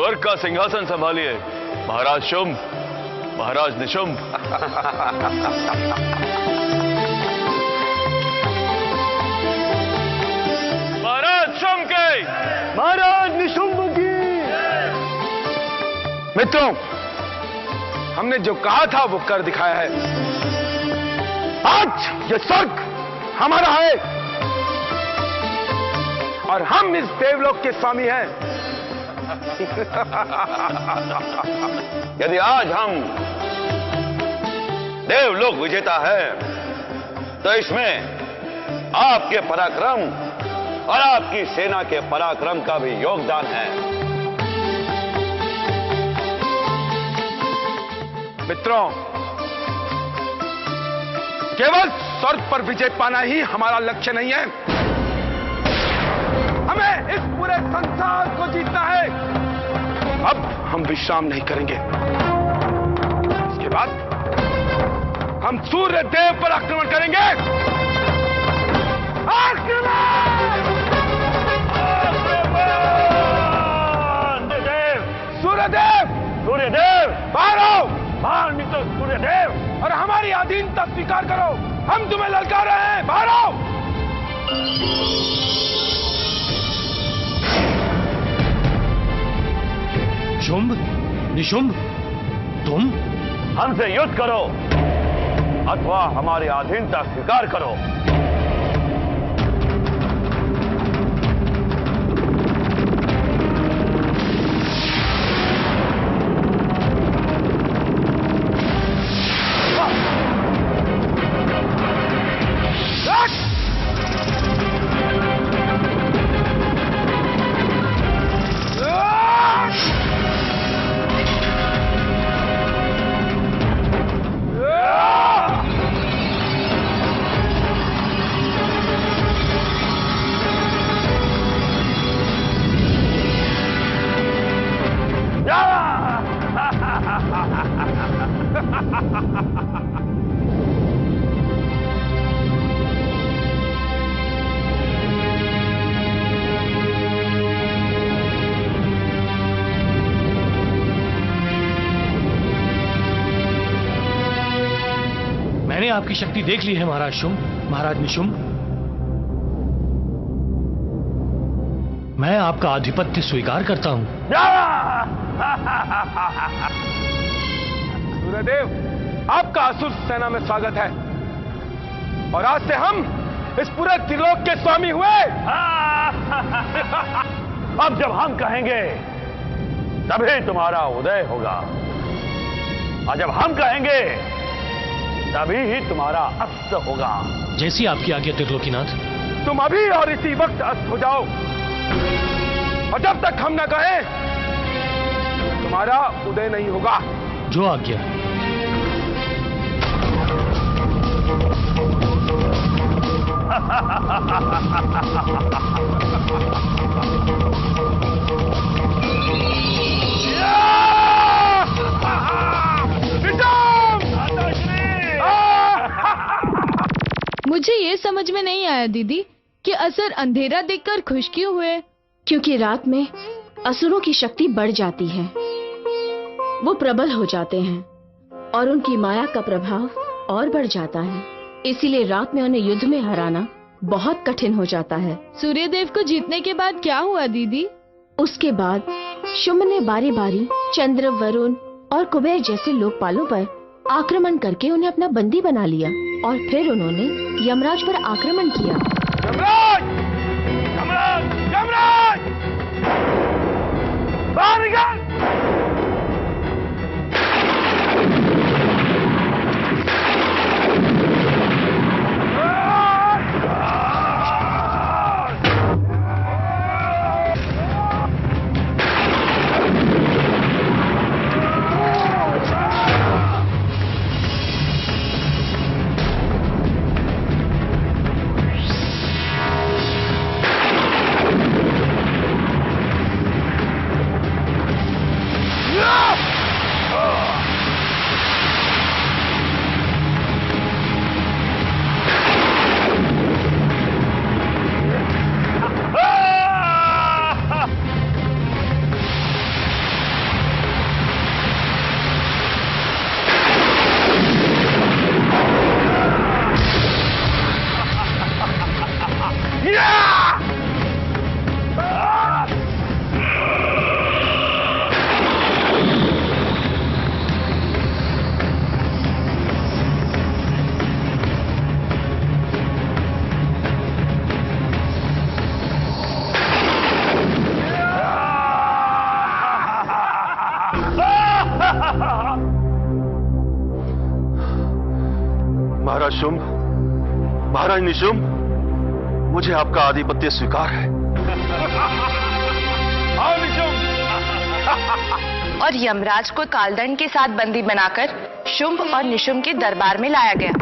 स्वर्ग का सिंहासन संभालिए महाराज शुंभ, महाराज निशुंभ। महाराज शुंभ के, महाराज निशुंभ की। मित्रों, हमने जो कहा था वो कर दिखाया है। आज ये स्वर्ग हमारा है और हम इस देवलोक के स्वामी हैं। यदि आज हम देवलोक विजेता है तो इसमें आपके पराक्रम और आपकी सेना के पराक्रम का भी योगदान है। मित्रों, केवल स्वर्ग पर विजय पाना ही हमारा लक्ष्य नहीं है, हमें इस पूरे संसार को जीतना है। अब हम विश्राम नहीं करेंगे। इसके बाद हम सूर्य देव पर आक्रमण करेंगे। सूर्यदेव, सूर्यदेव बाहर आओ। बाहर निकलो सूर्यदेव, और हमारी अधीनता स्वीकार करो। हम तुम्हें ललकार रहे हैं, बाहर आओ। शुंभ, निशुंभ, तुम हमसे युद्ध करो अथवा हमारी अधीनता स्वीकार करो। मैंने आपकी शक्ति देख ली है महाराज शुंभ, महाराज निशुंभ। मैं आपका आधिपत्य स्वीकार करता हूं। सूर्यदेव, आपका असुर सेना में स्वागत है और आज से हम इस पूरे त्रिलोक के स्वामी हुए। अब जब हम कहेंगे तभी तुम्हारा उदय होगा, और जब हम कहेंगे तभी ही तुम्हारा अस्त होगा। जैसी आपकी आज्ञा त्रिलोकीनाथ। तुम अभी और इसी वक्त अस्त हो जाओ, और जब तक हम न कहें तुम्हारा उदय नहीं होगा। जो आज्ञा। मुझे ये समझ में नहीं आया दीदी कि असुर अंधेरा देखकर खुश क्यों हुए? क्योंकि रात में असुरों की शक्ति बढ़ जाती है, वो प्रबल हो जाते हैं और उनकी माया का प्रभाव और बढ़ जाता है। इसीलिए रात में उन्हें युद्ध में हराना बहुत कठिन हो जाता है। सूर्यदेव को जीतने के बाद क्या हुआ दीदी? उसके बाद शुंभ ने बारी बारी चंद्र, वरुण और कुबेर जैसे लोकपालों पर आक्रमण करके उन्हें अपना बंदी बना लिया, और फिर उन्होंने यमराज पर आक्रमण किया। यमराज! यमराज! यमराज! बाहर निकल! महाराज शुंभ, महाराज निशुंभ, मुझे आपका आधिपत्य स्वीकार है। आओ निशुंभ। और यमराज को कालदंड के साथ बंदी बनाकर शुंभ और निशुंभ के दरबार में लाया गया।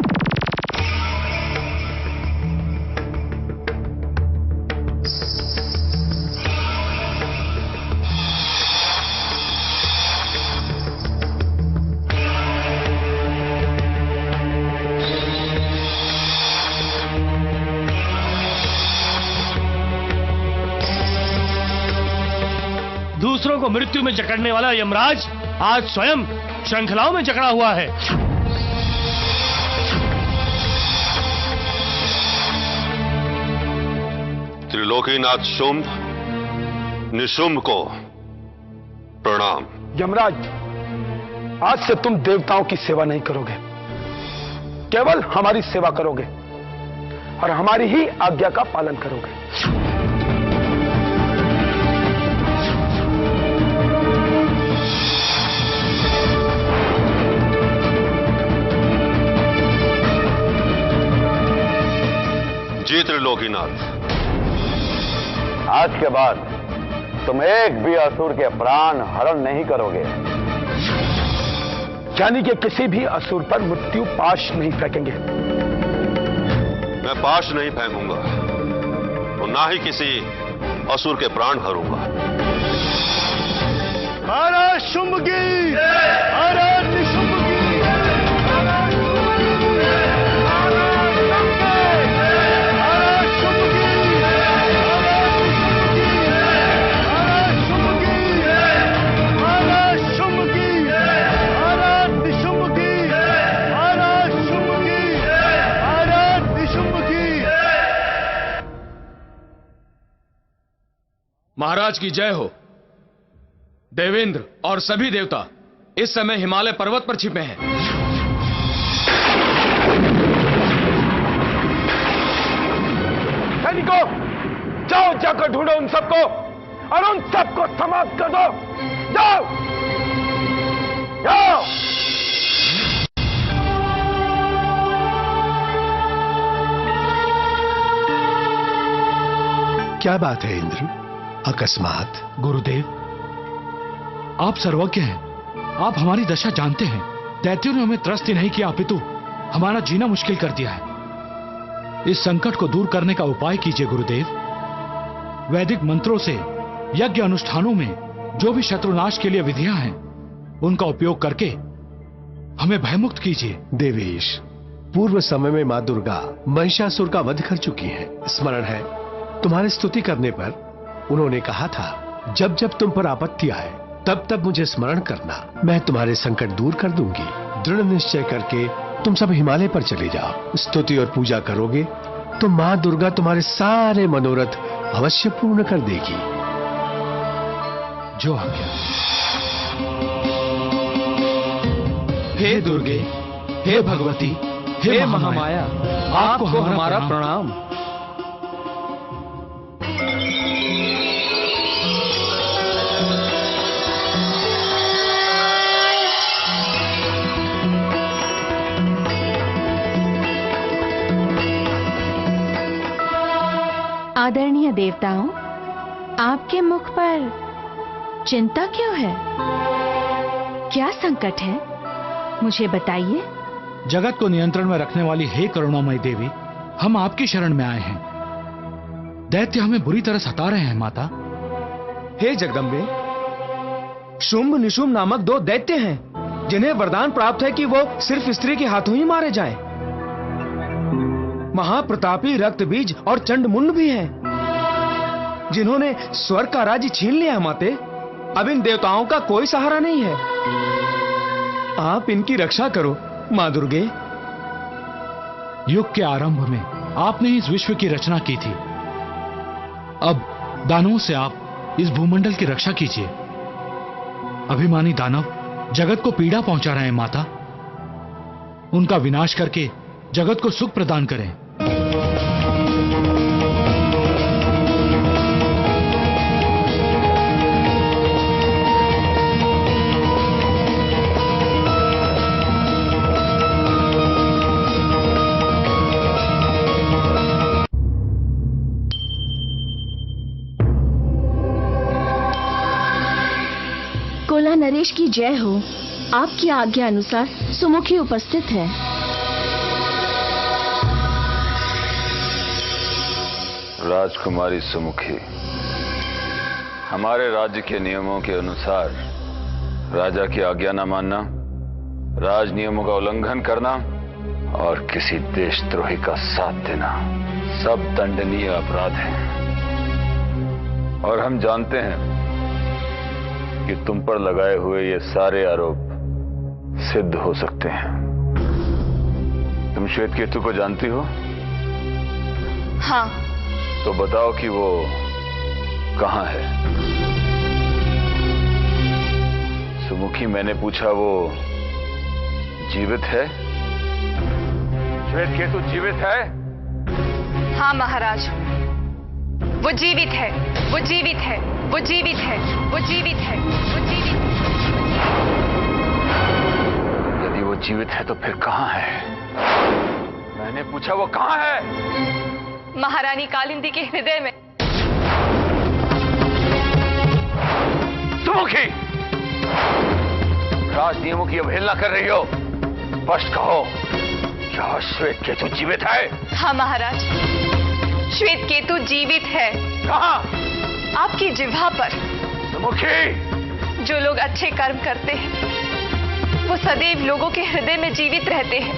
दूसरों को मृत्यु में जकड़ने वाला यमराज आज स्वयं श्रृंखलाओं में जकड़ा हुआ है। त्रिलोकीनाथ शुंभ, निशुंभ को प्रणाम। यमराज, आज से तुम देवताओं की सेवा नहीं करोगे, केवल हमारी सेवा करोगे और हमारी ही आज्ञा का पालन करोगे। जी त्रिलोकीनाथ, आज के बाद तुम एक भी असुर के प्राण हरण नहीं करोगे। यानी कि किसी भी असुर पर मृत्यु पाश नहीं फेंकेंगे। मैं पाश नहीं फेंकूंगा तो ना ही किसी असुर के प्राण हरूंगा। महाराज शुंभ की, महाराज निशुंभ की। महाराज की जय हो। देवेंद्र और सभी देवता इस समय हिमालय पर्वत पर छिपे हैं। सैनिकों, जाओ जाकर ढूंढो उन सबको और उन सबको समाप्त कर दो। जाओ जाओ। क्या बात है इंद्र, अकस्मात? गुरुदेव, आप सर्वज्ञ हैं। आप हमारी दशा जानते हैं। दैत्यों ने हमें त्रस्त ही नहीं किया, अपितु हमारा जीना मुश्किल कर दिया है। इस संकट को दूर करने का उपाय कीजिए गुरुदेव। वैदिक मंत्रों से यज्ञ अनुष्ठानों में जो भी शत्रुनाश के लिए विधियां हैं, उनका उपयोग करके हमें भयमुक्त कीजिए। देवेश, पूर्व समय में मां दुर्गा महिषासुर का वध कर चुकी हैं। स्मरण है, तुम्हारी स्तुति करने पर उन्होंने कहा था, जब जब तुम पर आपत्ति आए तब तब मुझे स्मरण करना, मैं तुम्हारे संकट दूर कर दूंगी। दृढ़ निश्चय करके तुम सब हिमालय पर चले जाओ। स्तुति और पूजा करोगे तो मां दुर्गा तुम्हारे सारे मनोरथ अवश्य पूर्ण कर देगी। जो आज्ञा। हे दुर्गे, हे भगवती, हे महामाया, आपको हमारा प्रणाम। आदरणीय देवताओं, आपके मुख पर चिंता क्यों है? क्या संकट है? मुझे बताइए। जगत को नियंत्रण में रखने वाली हे करुणामयी देवी, हम आपकी शरण में आए हैं। दैत्य हमें बुरी तरह सता रहे हैं माता। हे जगदम्बे, शुंभ निशुंभ नामक दो दैत्य हैं जिन्हें वरदान प्राप्त है कि वो सिर्फ स्त्री के हाथों ही मारे जाएं। महाप्रतापी रक्तबीज और चंडमुंड भी हैं जिन्होंने स्वर्ग का राज्य छीन लिया है माते। अब इन देवताओं का कोई सहारा नहीं है। आप इनकी रक्षा करो मां दुर्गे। युग के आरंभ में आपने इस विश्व की रचना की थी अब दानवों से आप इस भूमंडल की रक्षा कीजिए। अभिमानी दानव जगत को पीड़ा पहुंचा रहे हैं माता। उनका विनाश करके जगत को सुख प्रदान करें। कोला नरेश की जय हो। आपकी आज्ञा अनुसार सुमुखी उपस्थित है। राजकुमारी सुमुखी, हमारे राज्य के नियमों के अनुसार राजा की आज्ञा न मानना, राज नियमों का उल्लंघन करना और किसी देशद्रोही का साथ देना सब दंडनीय अपराध हैं। और हम जानते हैं कि तुम पर लगाए हुए ये सारे आरोप सिद्ध हो सकते हैं। तुम श्वेतकेतु को जानती हो? हाँ। तो बताओ कि वो कहां है? सुमुखी, मैंने पूछा वो जीवित है? श्वेतकेतु जीवित है? हाँ महाराज, वो जीवित है, वो जीवित है, वो जीवित है, वो जीवित है, वो जीवित है। यदि वो जीवित है तो फिर कहां है? मैंने पूछा वो कहां है? महारानी कालिंदी के हृदय में। सुमुखी, राज नियमों की अवहेलना कर रही हो। स्पष्ट कहो, क्या श्वेतकेतु जीवित है? हाँ महाराज, श्वेतकेतु जीवित है। कहां? आपकी जिह्वा पर। सुमुखी, जो लोग अच्छे कर्म करते हैं वो सदैव लोगों के हृदय में जीवित रहते हैं,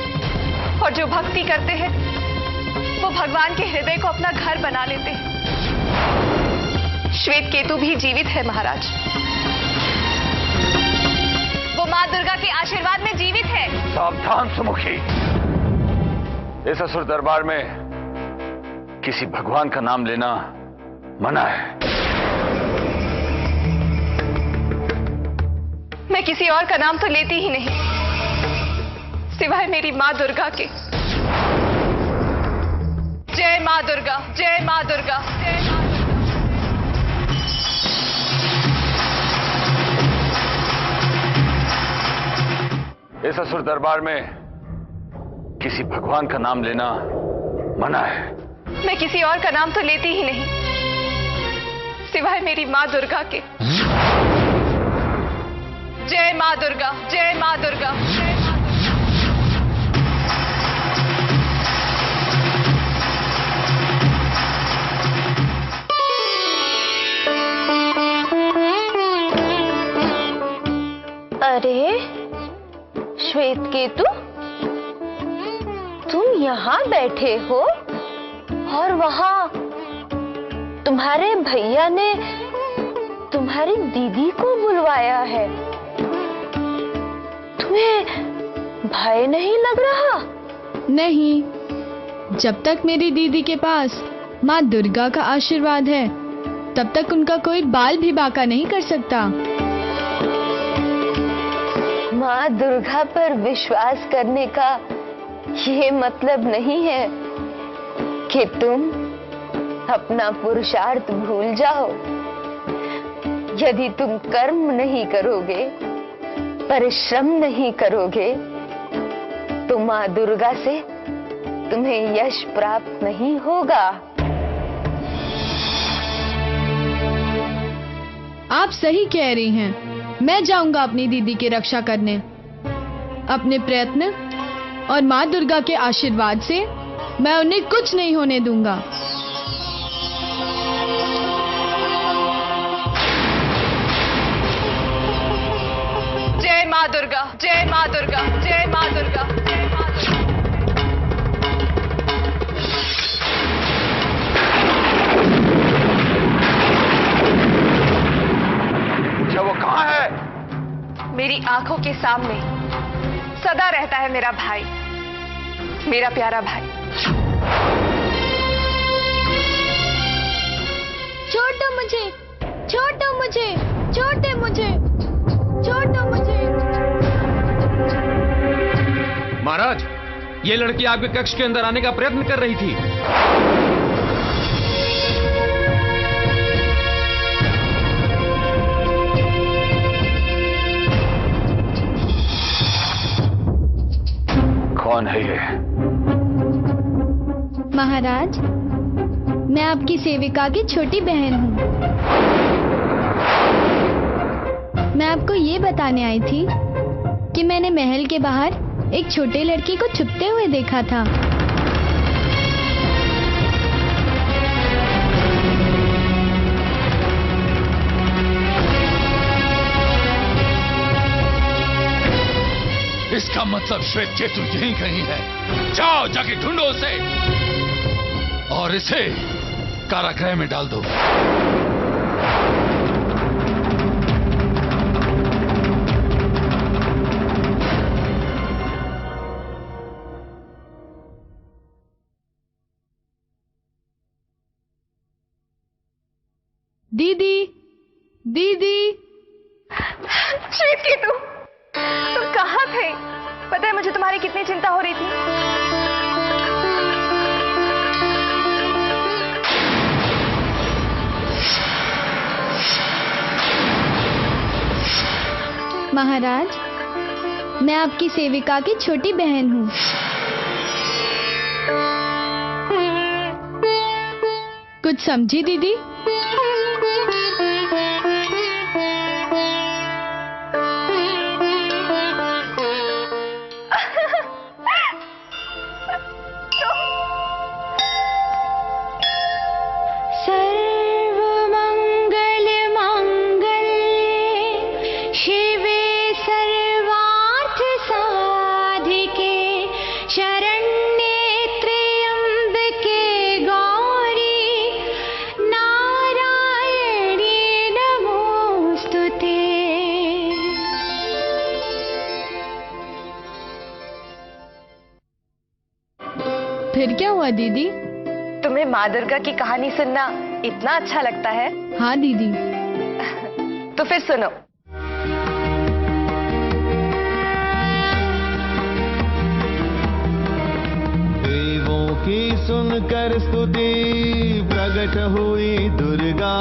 और जो भक्ति करते हैं वो भगवान के हृदय को अपना घर बना लेते हैं। श्वेतकेतु भी जीवित है महाराज। वो मां दुर्गा के आशीर्वाद में जीवित है। सावधान सुमुखी, इस असुर दरबार में किसी भगवान का नाम लेना मना है। मैं किसी और का नाम तो लेती ही नहीं, सिवाय मेरी मां दुर्गा के। जय मां दुर्गा, जय मां दुर्गा, जय मां दुर्गा। इस असुर दरबार में किसी भगवान का नाम लेना मना है। मैं किसी और का नाम तो लेती ही नहीं, सिवाय मेरी मां दुर्गा के। जय मां दुर्गा, जय मां दुर्गा, जय मां दुर्गा। अरे श्वेतकेतु, तुम यहाँ बैठे हो और वहां तुम्हारे भैया ने तुम्हारी दीदी को बुलवाया है। तुम्हें भय नहीं लग रहा? नहीं, जब तक मेरी दीदी के पास माँ दुर्गा का आशीर्वाद है तब तक उनका कोई बाल भी बांका नहीं कर सकता। माँ दुर्गा पर विश्वास करने का ये मतलब नहीं है कि तुम अपना पुरुषार्थ भूल जाओ। यदि तुम कर्म नहीं करोगे, परिश्रम नहीं करोगे, तो माँ दुर्गा से तुम्हें यश प्राप्त नहीं होगा। आप सही कह रही हैं। मैं जाऊंगा अपनी दीदी की रक्षा करने। अपने प्रयत्न और माँ दुर्गा के आशीर्वाद से मैं उन्हें कुछ नहीं होने दूंगा। जय माँ दुर्गा, जय माँ दुर्गा, जय माँ दुर्गा, जय माँ दुर्गा। क्या वो कहां है? मेरी आंखों के सामने सदा रहता है मेरा भाई, मेरा प्यारा भाई। मुझे, छोड़ दो मुझे, छोड़ दे मुझे, छोड़ दो मुझे। महाराज, ये लड़की आपके कक्ष के अंदर आने का प्रयत्न कर रही थी। कौन है ये? महाराज, मैं आपकी सेविका की छोटी बहन हूँ। मैं आपको ये बताने आई थी कि मैंने महल के बाहर एक छोटे लड़की को छुपते हुए देखा था। इसका मतलब श्वेत केतु यहीं कहीं है। जाओ, जाके ढूंढो उसे और इसे कारागृह में डाल दो। दीदी, दीदी। श्वेत केतु, तुम कहाँ थे? पता है मुझे तुम्हारी कितनी चिंता हो रही थी। महाराज, मैं आपकी सेविका की छोटी बहन हूँ। कुछ समझी दीदी? फिर क्या हुआ दीदी? तुम्हें माँ दुर्गा की कहानी सुनना इतना अच्छा लगता है? हाँ दीदी। तो फिर सुनो। देवों की सुनकर स्तुति प्रकट हुई दुर्गा।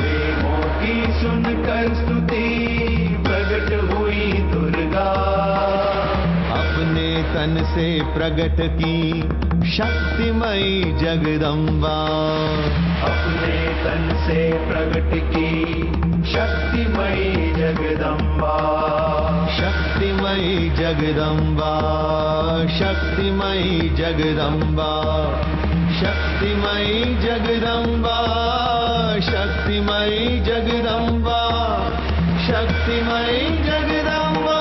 देवों की सुनकर स्तुति प्रकट हुई दुर्गा। अपने तन से प्रकट की शक्तिमयी जगदम्बा। अपने तन से प्रकट की शक्तिमयी जगदम्बा। शक्तिमयी जगदम्बा। शक्तिमयी जगदम्बा। शक्तिमयी जगदम्बा। शक्तिमयी जगदम्बा। शक्तिमयी जगदम्बा।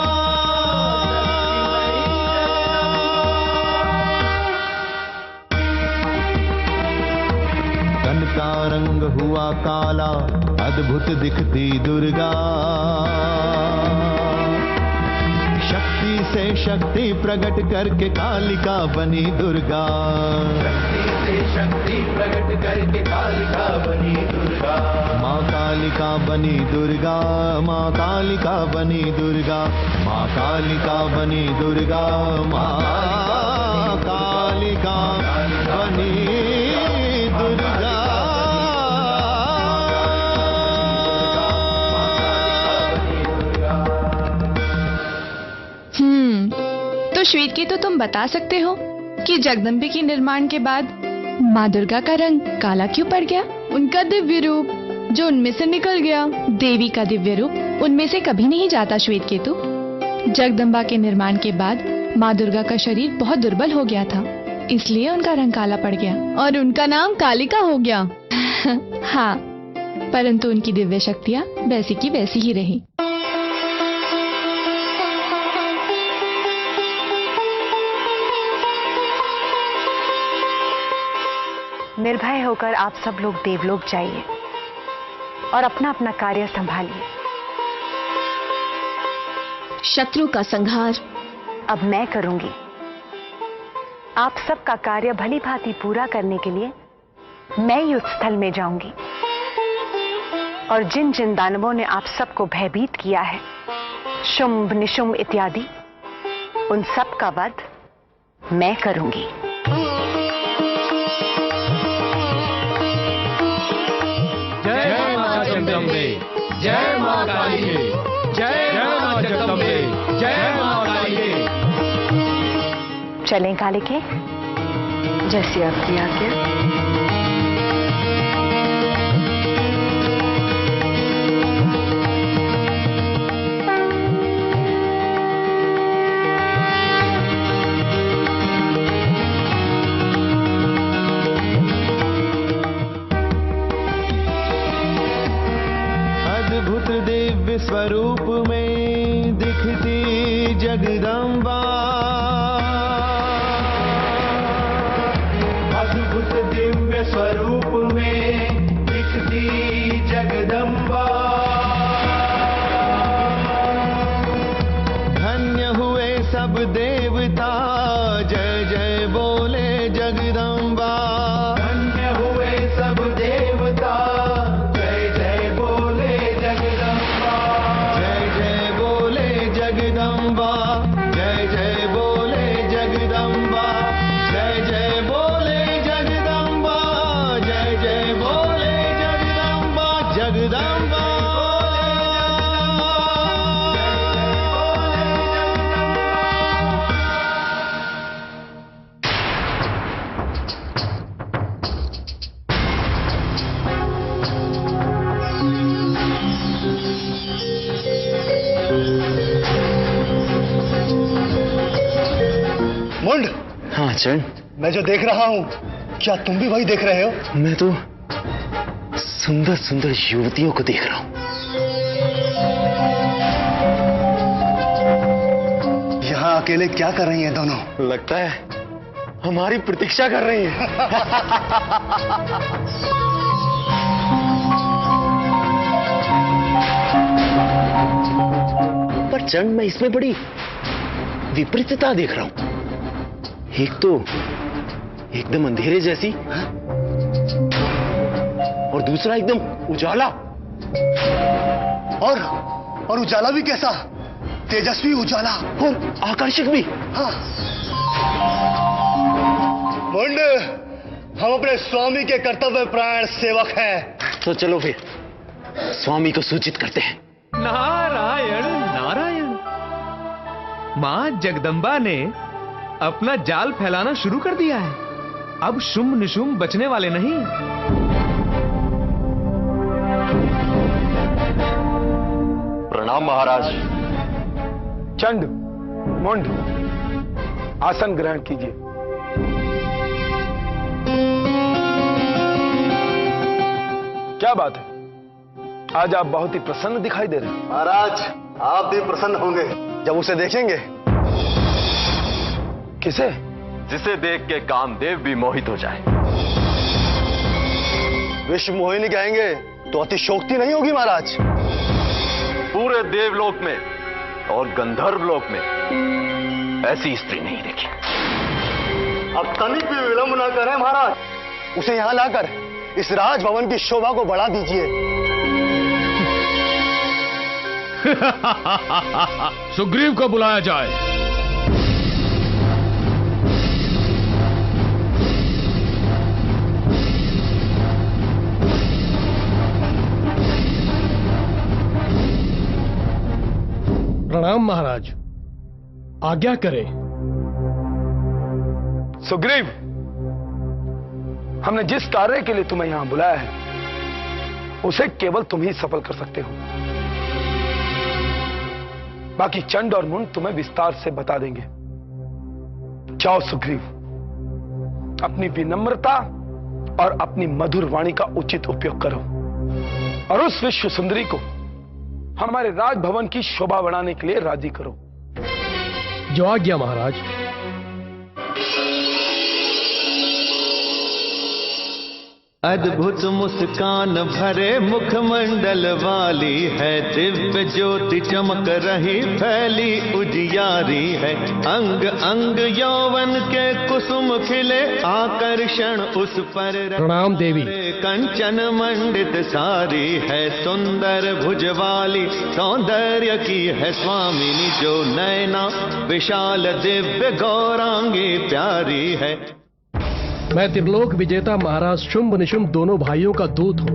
तन का रंग हुआ काला, अद्भुत दिखती दुर्गा। शक्ति से शक्ति प्रकट करके कालिका बनी दुर्गा। शक्ति से शक्ति प्रकट करके कालिका बनी दुर्गा। माँ कालिका बनी दुर्गा। माँ कालिका बनी दुर्गा। माँ कालिका बनी दुर्गा। माँ कालिका बनी दुर्गा। तो श्वेत केतु, तुम बता सकते हो कि जगदम्बे के निर्माण के बाद माँ दुर्गा का रंग काला क्यों पड़ गया? उनका दिव्य रूप जो उनमें से निकल गया। देवी का दिव्य रूप उनमें से कभी नहीं जाता श्वेत केतु। जगदम्बा के निर्माण के बाद माँ दुर्गा का शरीर बहुत दुर्बल हो गया था, इसलिए उनका रंग काला पड़ गया और उनका नाम कालिका हो गया। हाँ, परंतु उनकी दिव्य शक्तियाँ वैसी की वैसी ही रही। निर्भय होकर आप सब लोग देवलोक जाइए और अपना अपना कार्य संभालिए। शत्रु का संहार अब मैं करूंगी। आप सबका कार्य भली भांति पूरा करने के लिए मैं युद्ध स्थल में जाऊंगी। और जिन जिन दानवों ने आप सबको भयभीत किया है, शुंभ निशुंभ इत्यादि, उन सब का वध मैं करूंगी। जय मां जगदम्बे, जय मां काली, जय मां जगदम्बे, जय मां काली। चलें कालिके, जैसी आपकी आज्ञा। अद्भुत दिव्य स्वरूप में दिखती जगदम्बा, अद्भुत दिव्य स्वरूप में दिखती जगदम्बा। धन्य हुए सब देवता, जय जय बोले जगदम्बा। धन्य हुए सब देवता, जय जय बोले जगदम्बा। जय जय बोले जगदम्बा, जय जय बोले जगदम्बा। जय जय बोले जगदम्बा, जय जय बोले जगदम्बा। जगदम्बा मुंड। हाँ चंड, मैं जो देख रहा हूँ, क्या तुम भी वही देख रहे हो? मैं तो सुंदर सुंदर युवतियों को देख रहा हूँ। यहाँ अकेले क्या कर रही हैं दोनों? लगता है हमारी प्रतीक्षा कर रही है। पर चंड, मैं इसमें बड़ी विपरीतता देख रहा हूं। एक तो एकदम अंधेरे जैसी, और दूसरा एकदम उजाला। और उजाला भी कैसा? तेजस्वी उजाला और आकर्षक भी। हाँ। मुंड, हम अपने स्वामी के कर्तव्य परायण सेवक हैं। तो चलो फिर स्वामी को सूचित करते हैं। नारायण नारायण। मां जगदम्बा ने अपना जाल फैलाना शुरू कर दिया है। अब शुंभ निशुंभ बचने वाले नहीं। प्रणाम महाराज। चंड, मुंड, आसन ग्रहण कीजिए। क्या बात है, आज आप बहुत ही प्रसन्न दिखाई दे रहे हैं। महाराज, आप भी प्रसन्न होंगे जब उसे देखेंगे। किसे? जिसे देख के कामदेव भी मोहित हो जाए। विश्व मोहिनी कहेंगे तो अतिशोक्ति नहीं होगी महाराज। पूरे देवलोक में और गंधर्व लोक में ऐसी स्त्री नहीं देखी। अब तनिक भी विलंब ना करें महाराज, उसे यहां लाकर इस राजभवन की शोभा को बढ़ा दीजिए। सुग्रीव को बुलाया जाए। प्रणाम महाराज, आज्ञा करें। सुग्रीव, हमने जिस कार्य के लिए तुम्हें यहां बुलाया है उसे केवल तुम ही सफल कर सकते हो। बाकी चंड और मुंड तुम्हें विस्तार से बता देंगे। जाओ सुग्रीव, अपनी विनम्रता और अपनी मधुर वाणी का उचित उपयोग करो और उस विश्व सुंदरी को हमारे राजभवन की शोभा बढ़ाने के लिए राजी करो। जो आज्ञा महाराज। अद्भुत मुस्कान भरे मुखमंडल वाली है, दिव्य ज्योति चमक रही फैली उजियारी है। अंग अंग यौवन के कुसुम खिले, आकर्षण उस पर प्रणाम देवी। कंचन मंडित सारी है, सुंदर भुज वाली सौंदर्य की है स्वामिनी जो नैना विशाल दिव्य गौरांगी प्यारी है। मैं त्रिलोक विजेता महाराज शुंभ निशुंभ दोनों भाइयों का दूत हूँ।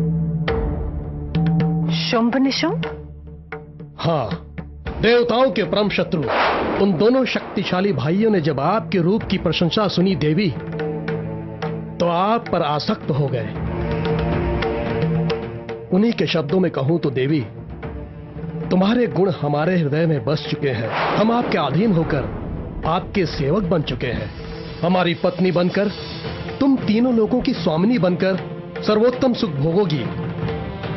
शुंभ निशुंभ? हाँ, देवताओं के परम शत्रु। उन दोनों शक्तिशाली भाइयों ने जब आपके रूप की प्रशंसा सुनी देवी, तो आप पर आसक्त हो गए। उन्हीं के शब्दों में कहूं तो देवी, तुम्हारे गुण हमारे हृदय में बस चुके हैं। हम आपके अधीन होकर आपके सेवक बन चुके हैं। हमारी पत्नी बनकर, तुम तीनों लोगों की स्वामिनी बनकर सर्वोत्तम सुख भोगोगी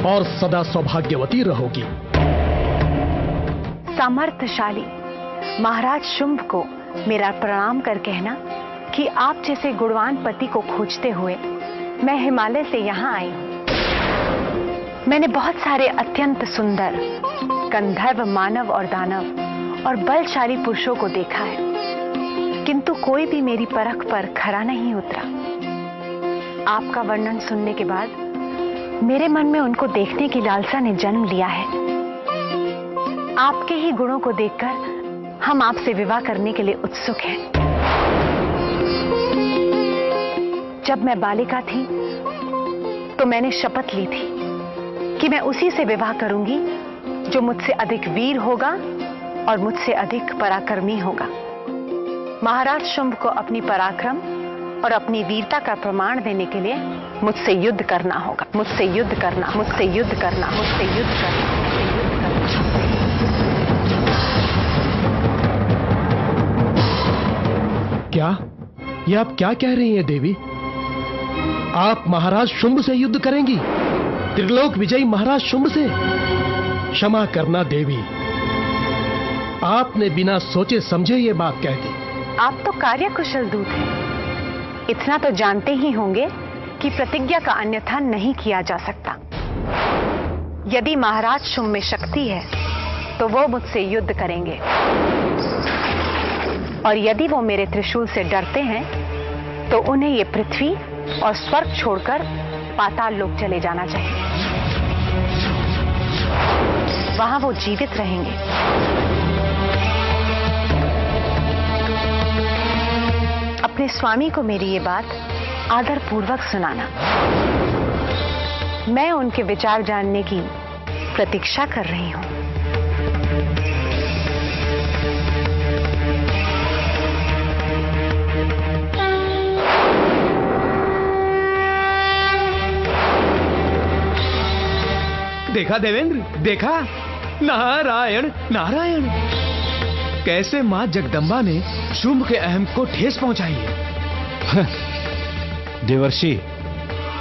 और सदा सौभाग्यवती रहोगी। सामर्थ्यशाली महाराज शुंभ को मेरा प्रणाम कर कहना कि आप जैसे गुणवान पति को खोजते हुए मैं हिमालय से यहाँ आई हूँ। मैंने बहुत सारे अत्यंत सुंदर गंधर्व, मानव और दानव और बलशाली पुरुषों को देखा है, किंतु कोई भी मेरी परख पर खरा नहीं उतरा। आपका वर्णन सुनने के बाद मेरे मन में उनको देखने की लालसा ने जन्म लिया है। आपके ही गुणों को देखकर हम आपसे विवाह करने के लिए उत्सुक हैं। जब मैं बालिका थी तो मैंने शपथ ली थी कि मैं उसी से विवाह करूंगी जो मुझसे अधिक वीर होगा और मुझसे अधिक पराक्रमी होगा। महाराज शुंभ को अपनी पराक्रम और अपनी वीरता का प्रमाण देने के लिए मुझसे युद्ध करना होगा। मुझसे युद्ध करना, मुझसे युद्ध करना, मुझसे युद्ध करना, मुझसे युद्ध करना। क्या? ये आप क्या कह रही हैं देवी? आप महाराज शुंभ से युद्ध करेंगी? त्रिलोक विजयी महाराज शुंभ से? क्षमा करना देवी, आपने बिना सोचे समझे ये बात कह दी। आप तो कार्यकुशल दूत हैं। इतना तो जानते ही होंगे कि प्रतिज्ञा का अन्यथा नहीं किया जा सकता। यदि महाराज शुंभ में शक्ति है तो वो मुझसे युद्ध करेंगे, और यदि वो मेरे त्रिशूल से डरते हैं तो उन्हें ये पृथ्वी और स्वर्ग छोड़कर पाताल लोक चले जाना चाहिए। वहां वो जीवित रहेंगे। अपने स्वामी को मेरी ये बात आदर पूर्वक सुनाना। मैं उनके विचार जानने की प्रतीक्षा कर रही हूं। देखा देवेंद्र, देखा? नारायण नारायण, कैसे मां जगदम्बा ने शुंभ के अहम को ठेस पहुंचाई है। देवर्षि,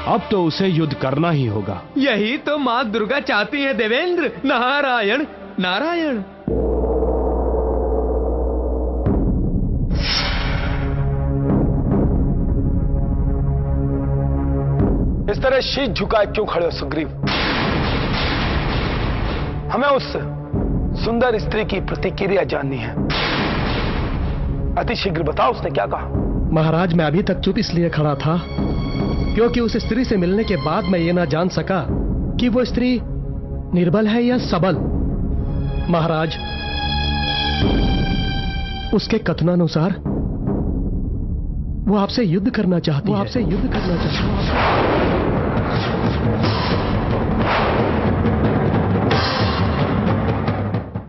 अब तो उसे युद्ध करना ही होगा। यही तो मां दुर्गा चाहती है देवेंद्र। नारायण नारायण। इस तरह शीश झुकाए क्यों खड़े हो सुग्रीव? हमें उस सुंदर स्त्री की प्रतिक्रिया जाननी है। अति शीघ्र बताओ, उसने क्या कहा? महाराज, मैं अभी तक चुप इसलिए खड़ा था क्योंकि उस स्त्री से मिलने के बाद मैं ये ना जान सका कि वो स्त्री निर्बल है या सबल। महाराज, उसके कथनानुसार वो आपसे युद्ध करना चाहती है। आपसे युद्ध करना चाहती है।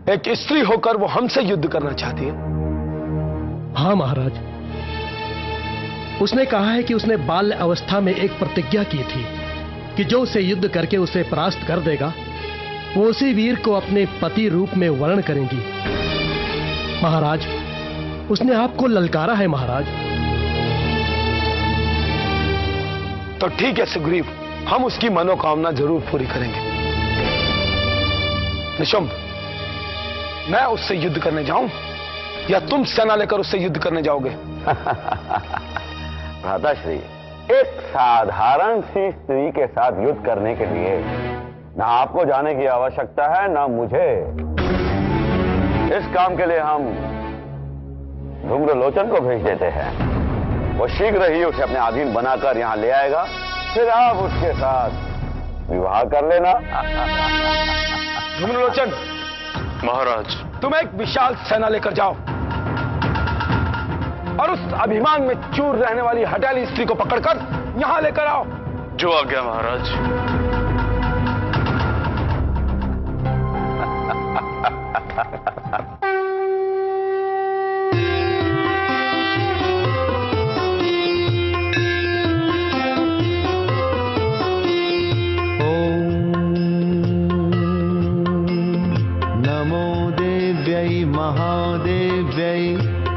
एक स्त्री होकर वो हमसे युद्ध करना चाहती है? हाँ महाराज, उसने कहा है कि उसने बाल्य अवस्था में एक प्रतिज्ञा की थी कि जो उसे युद्ध करके उसे परास्त कर देगा वो उसी वीर को अपने पति रूप में वर्ण करेंगी। महाराज, उसने आपको ललकारा है महाराज। तो ठीक है सुग्रीव, हम उसकी मनोकामना जरूर पूरी करेंगे। निशुंभ, मैं उससे युद्ध करने जाऊं या तुम सेना लेकर उससे युद्ध करने जाओगे? भ्राताश्री, एक साधारण सी स्त्री के साथ युद्ध करने के लिए ना आपको जाने की आवश्यकता है ना मुझे। इस काम के लिए हम धूम्रलोचन को भेज देते हैं। वो शीघ्र ही उसे अपने अधीन बनाकर यहां ले आएगा, फिर आप उसके साथ विवाह कर लेना। धूम्रलोचन, महाराज, तुम एक विशाल सेना लेकर जाओ और उस अभिमान में चूर रहने वाली हठैली स्त्री को पकड़कर यहां लेकर आओ। जो आज्ञा महाराज।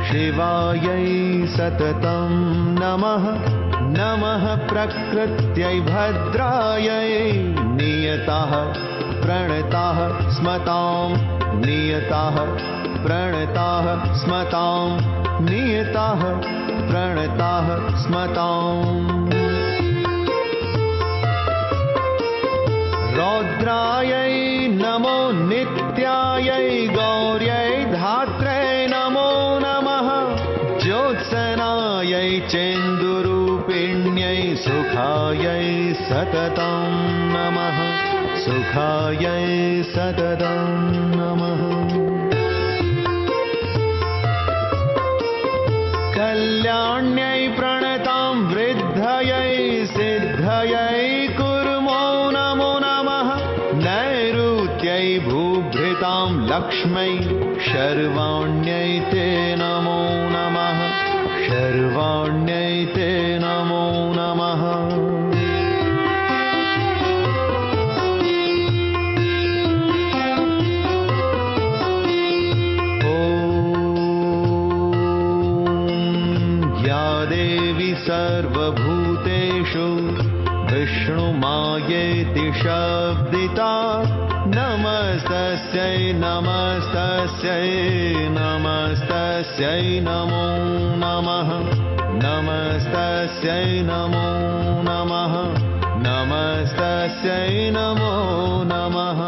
शिवायै सततं नमः। नमः प्रकृत्यै भद्रायै नियताः प्रणताः स्मतां। नियताः प्रणताः स्मतां। नियताः प्रणताः स्मतां। रौद्रायै नमो नित्यायै गौर्यै धात्रै नमो नमः। ज्योत्सनायै चेन्दुरूपिण्यै सुखायै सततं नमः। सुखायै सततं नमः। कल्याण्यै प्रणतां वृद्धयै सिद्धयै कुर्मो नमो नमः। नैऋत्यै भूभृतां लक्ष्मै शर्वाण्यै ते नमो नमः। शर्वाण्यै ते नमो नमः। सर्वभूतेषु विष्णुमायेति शब्दिता। नमस्तस्यै नमस्तस्यै नमस्तस्यै नमो नमः। नमस्तस्यै नमो नमः। नमस्तस्यै नमो नमः।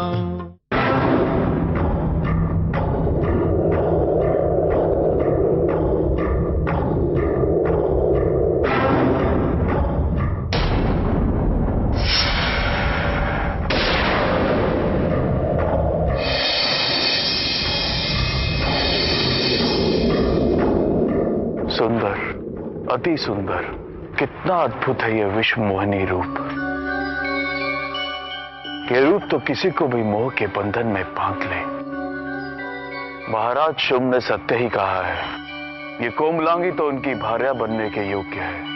सुंदर, अति सुंदर, कितना अद्भुत है यह विश्व मोहिनी रूप। यह रूप तो किसी को भी मोह के बंधन में बांध ले। महाराज शुम्भ ने सत्य ही कहा है, ये कोमलांगी तो उनकी भार्या बनने के योग्य है।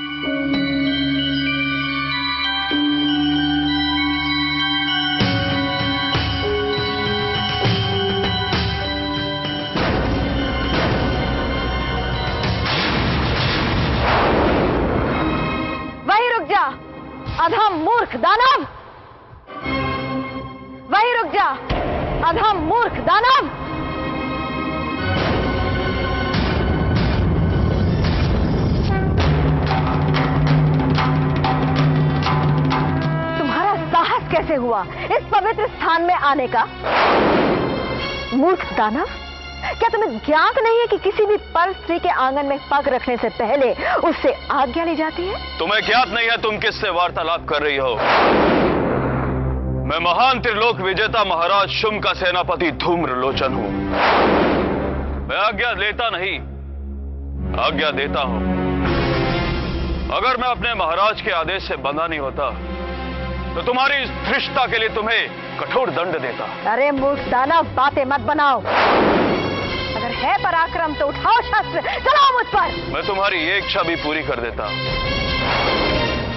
अधम मूर्ख दानव, वहीं रुक जा। अधम मूर्ख दानव। तुम्हारा साहस कैसे हुआ इस पवित्र स्थान में आने का? मूर्ख दानव, क्या तुम्हें ज्ञात नहीं है कि किसी भी पर स्त्री के आंगन में पग रखने से पहले उससे आज्ञा ली जाती है? तुम्हें ज्ञात नहीं है तुम किससे वार्तालाप कर रही हो? मैं महान त्रिलोक विजेता महाराज शुम्भ का सेनापति धूम्रलोचन हूं। मैं आज्ञा लेता नहीं, आज्ञा देता हूं। अगर मैं अपने महाराज के आदेश से बंधा नहीं होता तो तुम्हारी इस धृष्टता के लिए तुम्हें कठोर दंड देता। अरे मूर्ख दानव, बातें मत बनाओ। अगर है पराक्रम तो उठाओ शस्त्र, चलाओ मुझ पर। मैं तुम्हारी ये इच्छा भी पूरी कर देता,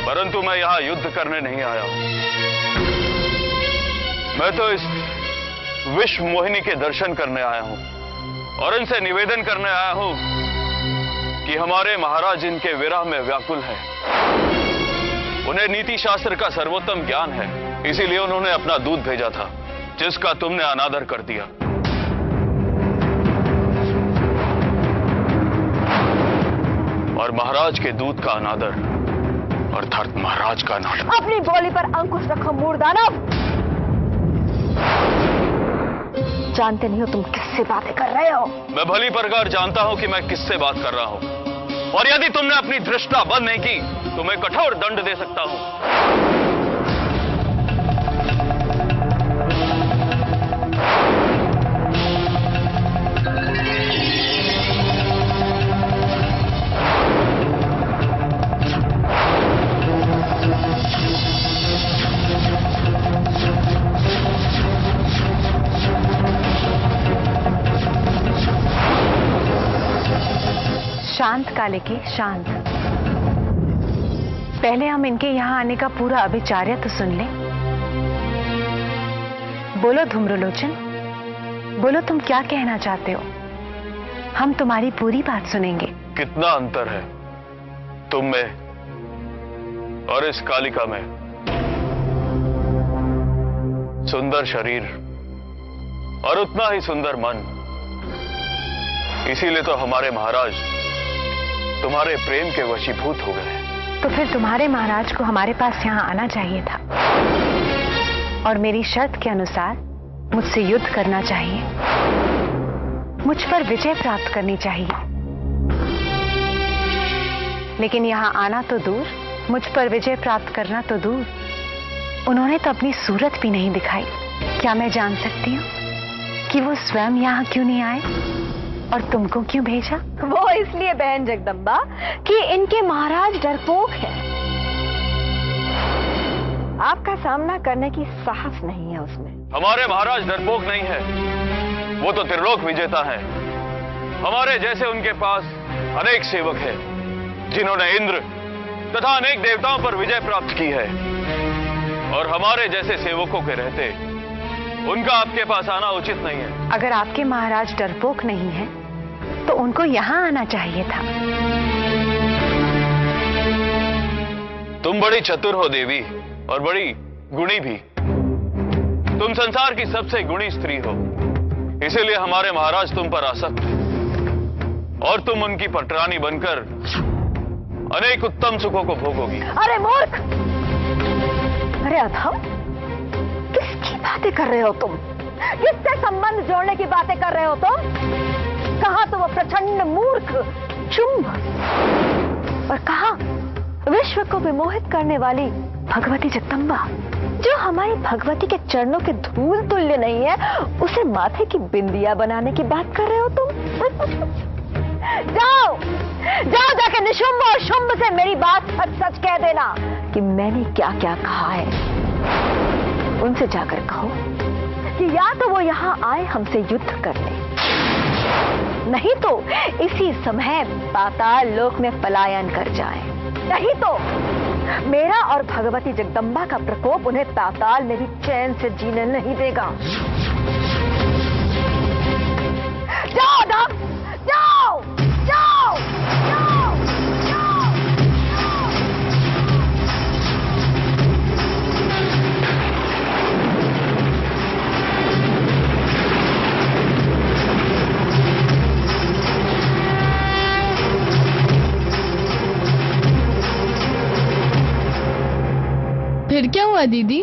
परंतु मैं यहां युद्ध करने नहीं आया हूं। मैं तो इस विश्व मोहिनी के दर्शन करने आया हूं और इनसे निवेदन करने आया हूं कि हमारे महाराज इनके विरह में व्याकुल हैं। उन्हें नीति शास्त्र का सर्वोत्तम ज्ञान है, इसीलिए उन्होंने अपना दूत भेजा था, जिसका तुमने अनादर कर दिया। और महाराज के दूत का अनादर अर्थात महाराज का नाटक। अपनी बोली पर अंकुश रखो मूर्दानव। जानते नहीं हो तुम किससे बातें कर रहे हो? मैं भली प्रकार जानता हूं कि मैं किससे बात कर रहा हूं, और यदि तुमने अपनी दृष्टा बंद नहीं की तो मैं कठोर दंड दे सकता हूं। शांत कालिकी, शांत। पहले हम इनके यहाँ आने का पूरा अभिचार्य तो सुन लें। बोलो धूम्रलोचन, बोलो तुम क्या कहना चाहते हो? हम तुम्हारी पूरी बात सुनेंगे। कितना अंतर है तुम में और इस कालिका में। सुंदर शरीर और उतना ही सुंदर मन। इसीलिए तो हमारे महाराज तुम्हारे प्रेम के वशीभूत हो गए। तो फिर तुम्हारे महाराज को हमारे पास यहाँ आना चाहिए था और मेरी शर्त के अनुसार मुझसे युद्ध करना चाहिए, मुझ पर विजय प्राप्त करनी चाहिए। लेकिन यहाँ आना तो दूर, मुझ पर विजय प्राप्त करना तो दूर, उन्होंने तो अपनी सूरत भी नहीं दिखाई। क्या मैं जान सकती हूँ कि वो स्वयं यहाँ क्यों नहीं आए और तुमको क्यों भेजा? वो इसलिए बहन जगदम्बा कि इनके महाराज डरपोक हैं। आपका सामना करने की साहस नहीं है उसमें। हमारे महाराज डरपोक नहीं है, वो तो त्रिलोक विजेता है। हमारे जैसे उनके पास अनेक सेवक हैं जिन्होंने इंद्र तथा अनेक देवताओं पर विजय प्राप्त की है, और हमारे जैसे सेवकों के रहते उनका आपके पास आना उचित नहीं है। अगर आपके महाराज डरपोक नहीं है तो उनको यहाँ आना चाहिए था। तुम बड़ी चतुर हो देवी, और बड़ी गुणी भी। तुम संसार की सबसे गुणी स्त्री हो, इसीलिए हमारे महाराज तुम पर आसक्त हैं, और तुम उनकी पटरानी बनकर अनेक उत्तम सुखों को भोगोगी। अरे मूर्ख! अरे अधम! किसकी बातें कर रहे हो तुम? किससे संबंध जोड़ने की बातें कर रहे हो तुम? कहा तो वो प्रचंड मूर्ख शुंभ, और कहा विश्व को विमोहित करने वाली भगवती जगदम्बा, जो हमारी भगवती के चरणों के धूल तुल्य नहीं है, उसे माथे की बिंदिया बनाने की बात कर रहे हो तुम? जाओ जाओ, जाके निशुंभ और शुंभ से मेरी बात सच सच कह देना कि मैंने क्या क्या कहा है। उनसे जाकर कहो कि या तो वो यहाँ आए हमसे युद्ध करने, नहीं तो इसी समय पाताल लोक में पलायन कर जाएं। नहीं तो मेरा और भगवती जगदम्बा का प्रकोप उन्हें पाताल में भी चैन से जीने नहीं देगा। जाओ जाओ जाओ जाओ जाओ जाओ। फिर क्या हुआ दीदी?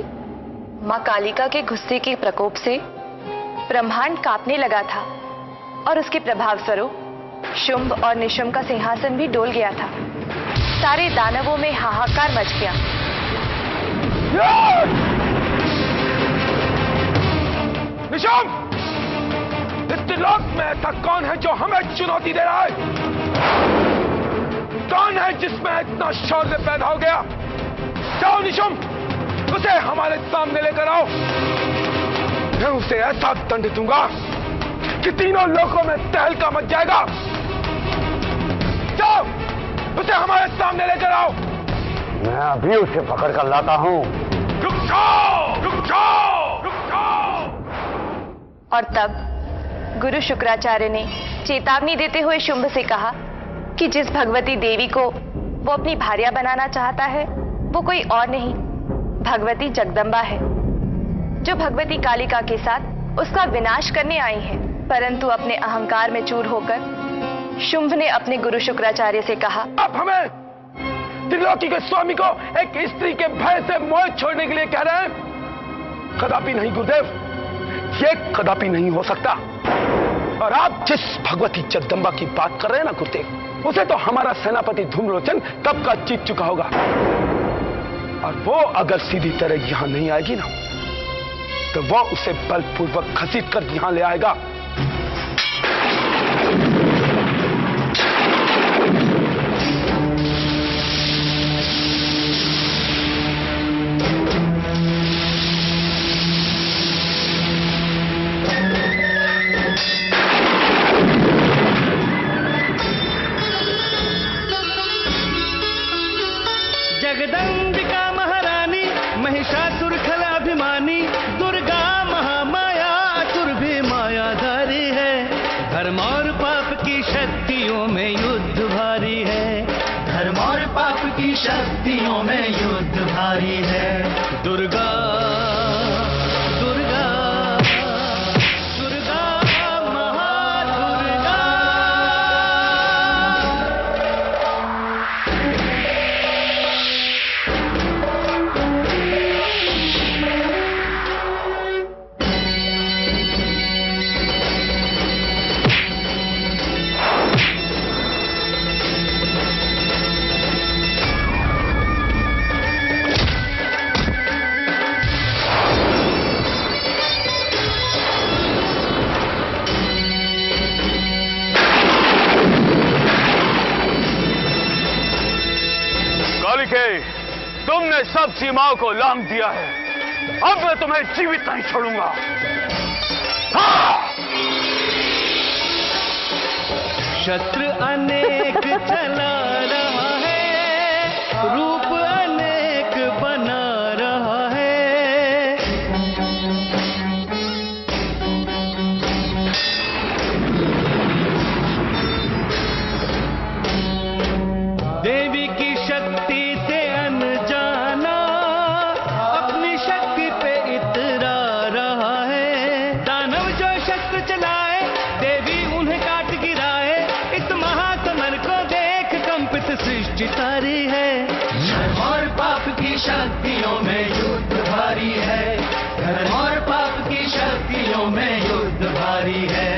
माँ कालिका के गुस्से के प्रकोप से ब्रह्मांड कांपने लगा था, और उसके प्रभाव स्वरूप शुंभ और निशुंभ का सिंहासन भी डोल गया था। सारे दानवों में हाहाकार मच गया। निशुंभ! इस त्रिलोक में ऐसा कौन है जो हमें चुनौती दे रहा है? कौन है जिसमें इतना शौर्य पैदा हो गया? जाओ निशुंभ, उसे हमारे सामने लेकर आओ। मैं उसे ऐसा दंड दूंगा कि तीनों लोकों में तहलका मच जाएगा। जाओ, उसे हमारे सामने लेकर आओ। मैं अभी उसे पकड़ कर लाता हूं। रुक जाओ, रुक जाओ, रुक जाओ। और तब गुरु शुक्राचार्य ने चेतावनी देते हुए शुंभ से कहा कि जिस भगवती देवी को वो अपनी भार्या बनाना चाहता है वो कोई और नहीं, भगवती जगदम्बा है, जो भगवती कालिका के साथ उसका विनाश करने आई है। परंतु अपने अहंकार में चूर होकर शुंभ ने अपने गुरु शुक्राचार्य से कहा, आप हमें त्रिलोकी के स्वामी को एक स्त्री के भय से मोह छोड़ने के लिए कह रहे हैं? कदापि नहीं गुरुदेव, ये कदापि नहीं हो सकता। और आप जिस भगवती जगदंबा की बात कर रहे हैं ना गुरुदेव, उसे तो हमारा सेनापति धूम्रलोचन कब का जीत चुका होगा। और वो अगर सीधी तरह यहां नहीं आएगी ना, तो वो उसे बलपूर्वक घसीट कर यहां ले आएगा। जगदंबिका महारानी, महिषासुर खलाभिमानी, दुर्गा महामाया असुर भी मायाधारी है। धर्म और पाप की शक्तियों में युद्ध भारी है। धर्म और पाप की शक्तियों में युद्ध भारी है। दुर्गा दुर्गा दुर्गा महादुर्गा। कालिके, तुमने सब सीमाओं को लांघ दिया है। अब मैं तुम्हें जीवित नहीं छोड़ूंगा। शस्त्र अनेक चला रहा है, रूप अनेक बना रहा है। देवी की शक्ति से अनजाना अपनी शक्ति पे इतरा रहा है। दानव जो शस्त्र चलाए, देवी उन्हें काट गिराए। इस महासमर को देख कंपित सृष्टि सारी है। धर्म और पाप की शक्तियों में युद्ध भारी है। धर्म और पाप की शक्तियों में युद्ध भारी है।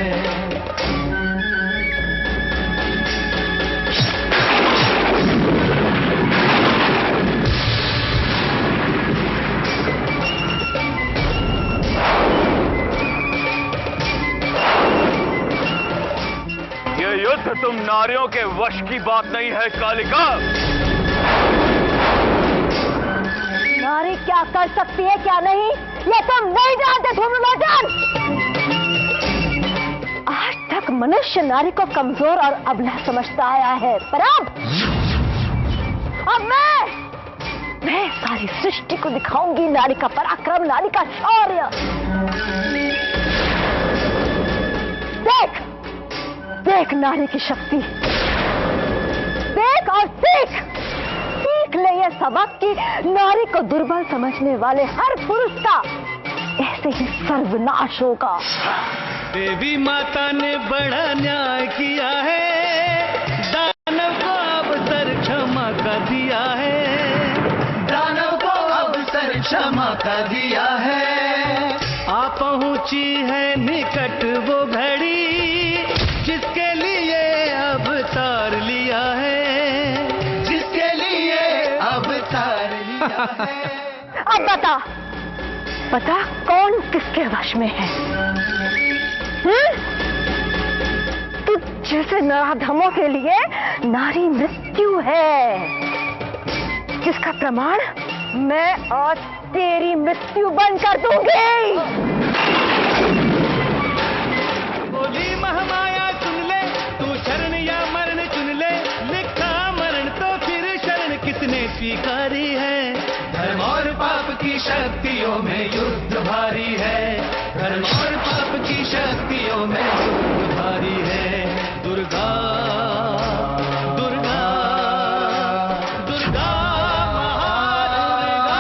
ये युद्ध तुम नारियों के वश की बात नहीं है कालिका। नारी क्या कर सकती है क्या नहीं, ये तुम नहीं जानते धूम्रलोचन। आज तक मनुष्य नारी को कमजोर और अबला समझता आया है, पर अब मैं सारी सृष्टि को दिखाऊंगी नारी का पराक्रम, नारी का शौर्य। देख देख नारी की शक्ति, देख और सीख ले ये सबक कि नारी को दुर्बल समझने वाले हर पुरुष का ऐसे ही सर्वनाश होगा। देवी माता ने बड़ा न्याय किया है। दानव को अवसर क्षमा का दिया है। दानव को अवसर क्षमा का दिया है। आ पहुंची है निकट वो घड़ी, जिसके लिए अवतार लिया है। जिसके लिए अवतार लिया है। अब बता कौन किसके वश में है? तू जैसे नराधमों के लिए नारी मृत्यु है, जिसका प्रमाण मैं आज तेरी मृत्यु बनकर दूंगी। बोली महामाया सुन ले, तू शरण या मरण चुन ले। लिखा मरण तो फिर शरण किसने स्वीकारी है। धर्म और पाप की शक्तियों में युद्ध भारी है। धर्म और पाप की शक्तियों में युद्ध भारी है। दुर्गा दुर्गा दुर्गा महादुर्गा।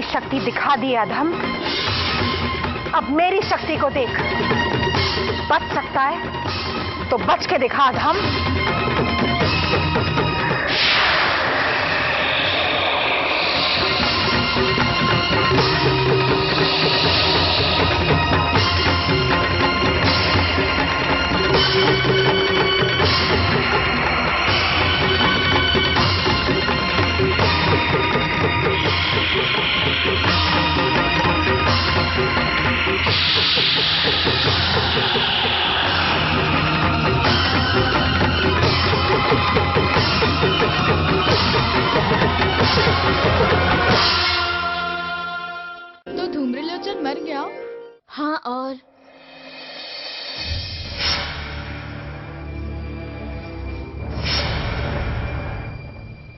शक्ति दिखा दी अधम। अब मेरी शक्ति को देख। बच सकता है तो बच के दिखा अधम। तो धूम्रलोचन मर गया? हाँ, और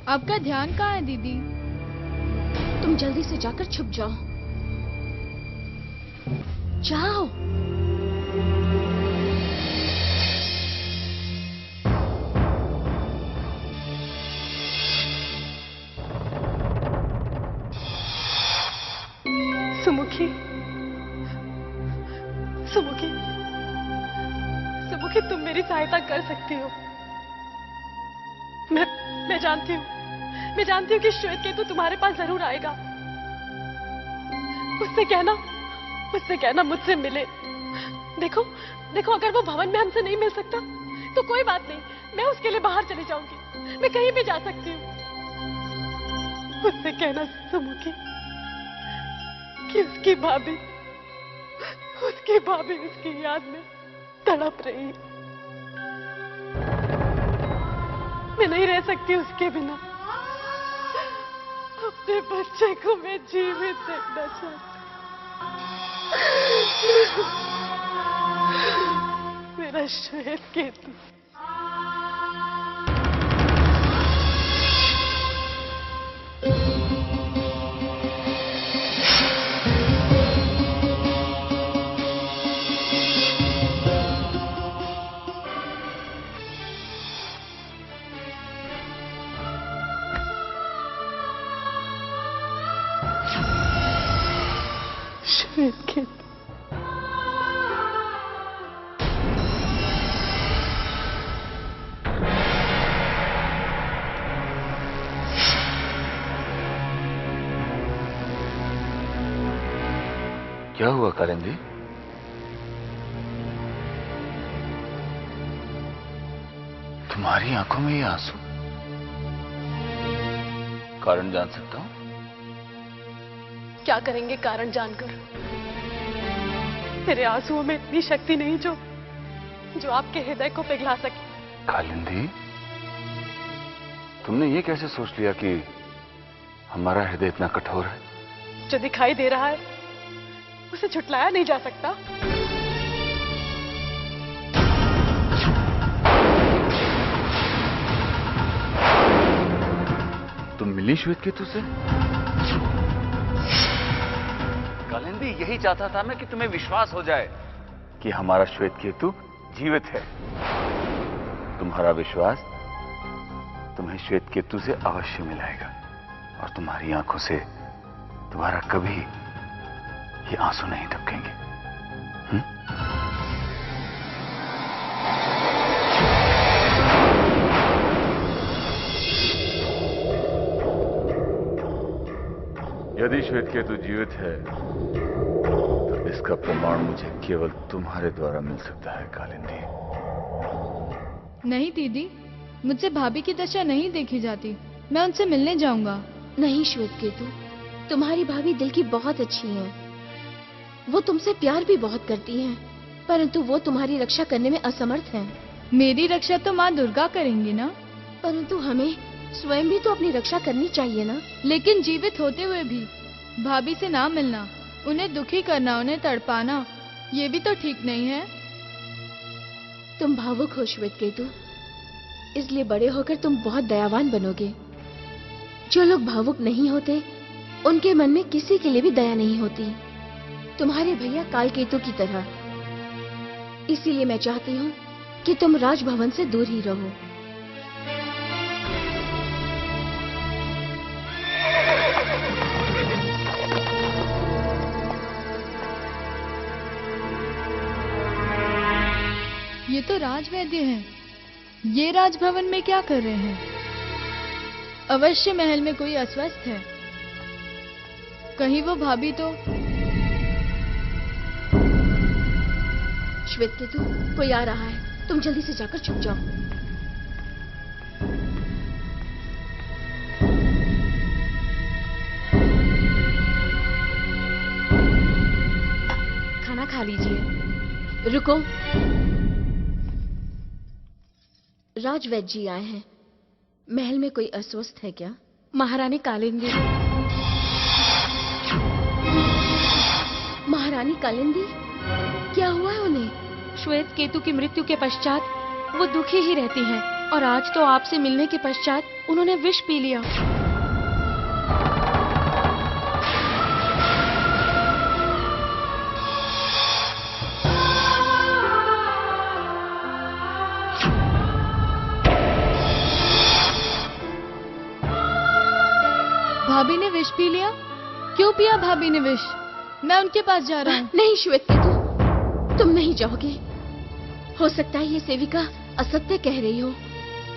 आपका ध्यान कहाँ है दीदी? तुम जल्दी से जाकर छुप जाओ। जाओ। सुमुखी, सुमुखी, सुमुखी, तुम मेरी सहायता कर सकती हो। मैं जानती हूँ, मैं जानती हूँ कि श्वेत केतु तुम्हारे पास जरूर आएगा। उससे कहना मुझसे मिले। देखो, देखो, अगर वो भवन में हमसे नहीं मिल सकता तो कोई बात नहीं, मैं उसके लिए बाहर चली जाऊंगी। मैं कहीं भी जा सकती हूँ। उससे कहना सुमुखी कि उसकी भाभी उसकी याद में तड़प रही है। मैं नहीं रह सकती उसके बिना। अपने बच्चे को मैं जीवित देखना चाहती। मेरा श्वेत केतु। श्वेत केतु, क्या हुआ कालिंदी? तुम्हारी आंखों में ये आंसू, कारण जान सकता हूं? क्या करेंगे कारण जानकर? तेरे आंसुओं में इतनी शक्ति नहीं जो आपके हृदय को पिघला सके। कालिंदी, तुमने ये कैसे सोच लिया कि हमारा हृदय इतना कठोर है? जो दिखाई दे रहा है उसे झुटलाया नहीं जा सकता। तुम मिली श्वेत केतु से? कालिंदी, यही चाहता था मैं कि तुम्हें विश्वास हो जाए कि हमारा श्वेत केतु जीवित है। तुम्हारा विश्वास तुम्हें श्वेत केतु से अवश्य मिलाएगा और तुम्हारी आंखों से दोबारा कभी ये आंसू नहीं टपकेंगे। यदि श्वेत केतु जीवित है तो इसका प्रमाण मुझे केवल तुम्हारे द्वारा मिल सकता है कालिंदी। नहीं दीदी, मुझसे भाभी की दशा नहीं देखी जाती। मैं उनसे मिलने जाऊंगा। नहीं श्वेत केतु, तुम्हारी भाभी दिल की बहुत अच्छी हैं। वो तुमसे प्यार भी बहुत करती हैं, परंतु वो तुम्हारी रक्षा करने में असमर्थ हैं। मेरी रक्षा तो माँ दुर्गा करेंगी ना। परंतु हमें स्वयं भी तो अपनी रक्षा करनी चाहिए ना। लेकिन जीवित होते हुए भी भाभी से ना मिलना, उन्हें दुखी करना, उन्हें तड़पाना, ये भी तो ठीक नहीं है। तुम भावुक हो श्वेत केतु, इसलिए बड़े होकर तुम बहुत दयावान बनोगे। जो लोग भावुक नहीं होते उनके मन में किसी के लिए भी दया नहीं होती, तुम्हारे भैया कालकेतु की तरह। इसीलिए मैं चाहती हूँ कि तुम राजभवन से दूर ही रहो। ये तो राजवैद्य हैं। ये राजभवन में क्या कर रहे हैं? अवश्य महल में कोई अस्वस्थ है। कहीं वो भाभी तो। श्वेत केतु, कोई आ रहा है, तुम जल्दी से जाकर छुप जाओ। खाना खा लीजिए। रुको, राजवैद्य जी आए हैं। महल में कोई अस्वस्थ है क्या? महारानी कालिंदी। महारानी कालिंदी, क्या हुआ है उन्हें? श्वेत केतु की मृत्यु के पश्चात वो दुखी ही रहती हैं और आज तो आपसे मिलने के पश्चात उन्होंने विष पी लिया। भाभी ने विष पी लिया? क्यों पिया भाभी ने विष? मैं उनके पास जा रहा हूँ। नहीं श्वेत केतु, तुम नहीं जाओगे। हो सकता है ये सेविका असत्य कह रही हो।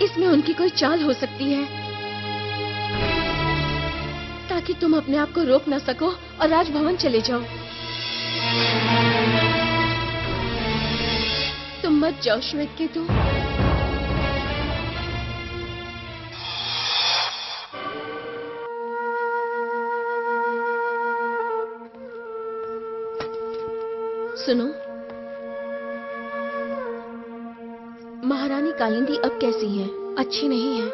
इसमें उनकी कोई चाल हो सकती है ताकि तुम अपने आप को रोक न सको और राजभवन चले जाओ। तुम मत जाओ श्वेत केतु। सुनो, महारानी कालिंदी अब कैसी हैं? अच्छी नहीं है।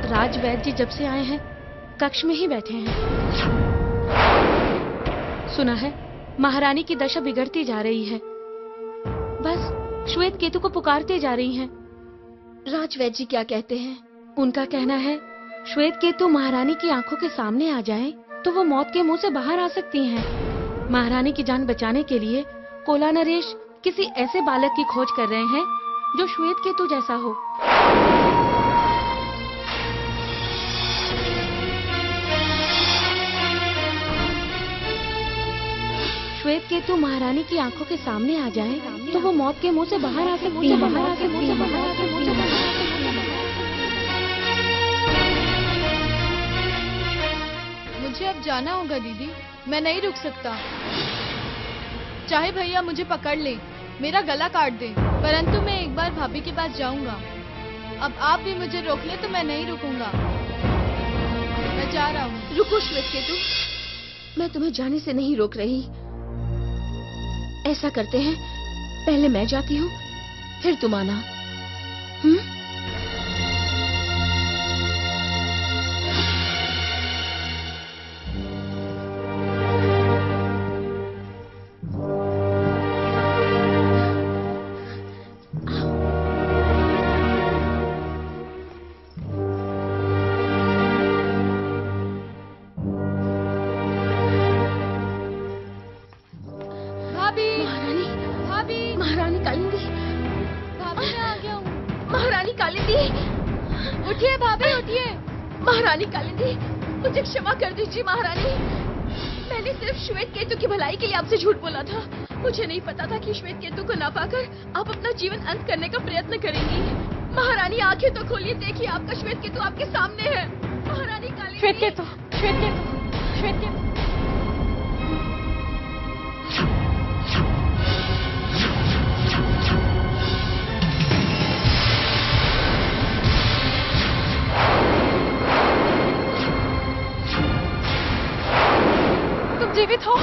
राजवैद्य जी जब से आए हैं कक्ष में ही बैठे हैं। सुना है महारानी की दशा बिगड़ती जा रही है। बस श्वेत केतु को पुकारते जा रही हैं। राजवैद्य जी क्या कहते हैं? उनका कहना है श्वेत केतु महारानी की आंखों के सामने आ जाए तो वो मौत के मुंह से बाहर आ सकती हैं। महारानी की जान बचाने के लिए कोला नरेश किसी ऐसे बालक की खोज कर रहे हैं जो श्वेत केतु जैसा हो। श्वेत केतु महारानी की आंखों के सामने आ जाए तो वो मौत के मुंह से बाहर आ सकती है। मुझे अब जाना होगा दीदी, मैं नहीं रुक सकता। चाहे भैया मुझे पकड़ ले, मेरा गला काट दे, परंतु मैं एक बार भाभी के पास जाऊंगा। अब आप भी मुझे रोक ले तो मैं नहीं रुकूंगा। मैं जा रहा हूँ। रुको श्वेत केतु, मैं तुम्हें जाने से नहीं रोक रही। ऐसा करते हैं, पहले मैं जाती हूँ, फिर तुम आना। महारानी कालिंदी, भाभी मैं आ गया हूँ। महारानी कालिंदी, उठिए भाभी, उठिए। महारानी कालिंदी, मुझे क्षमा कर दीजिए महारानी। मैंने सिर्फ श्वेत केतु की भलाई के लिए आपसे झूठ बोला था। मुझे नहीं पता था कि श्वेत केतु को ना पाकर आप अपना जीवन अंत करने का प्रयत्न करेंगी। महारानी आंखें तो खोलिए, देखिए आपका श्वेत केतु आपके सामने है। महारानी कालिंदी। श्वेत केतु, श्वेत केतु, श्वेत केतु। जीवित हो?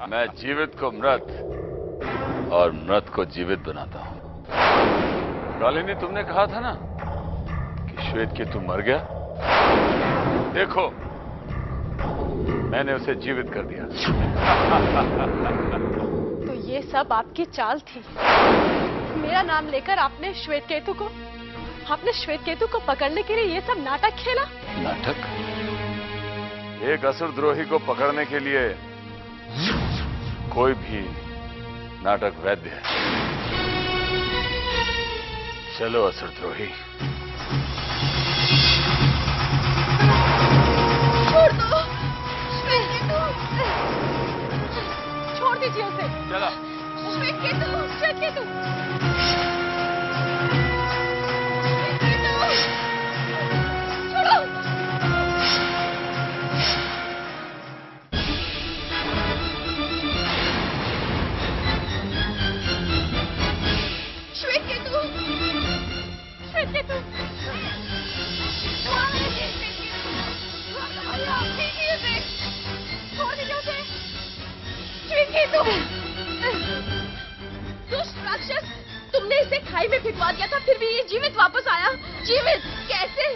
मैं जीवित को मृत और मृत को जीवित बनाता हूं। कालिंदी, तुमने कहा था ना कि श्वेत केतु मर गया। देखो, मैंने उसे जीवित कर दिया। तो ये सब आपकी चाल थी। मेरा नाम लेकर आपने श्वेत केतु को पकड़ने के लिए ये सब नाटक खेला। नाटक? एक असुरद्रोही को पकड़ने के लिए कोई भी नाटक वैध है। चलो असुरद्रोही। छोड़ दो श्वेत केतु, छोड़ दीजिए उसे। चलो श्वेत केतु, श्वेत केतु। दुष्ट राक्षस, तुमने इसे खाई में फिटवा दिया था, फिर भी ये जीवित वापस आया। जीवित कैसे?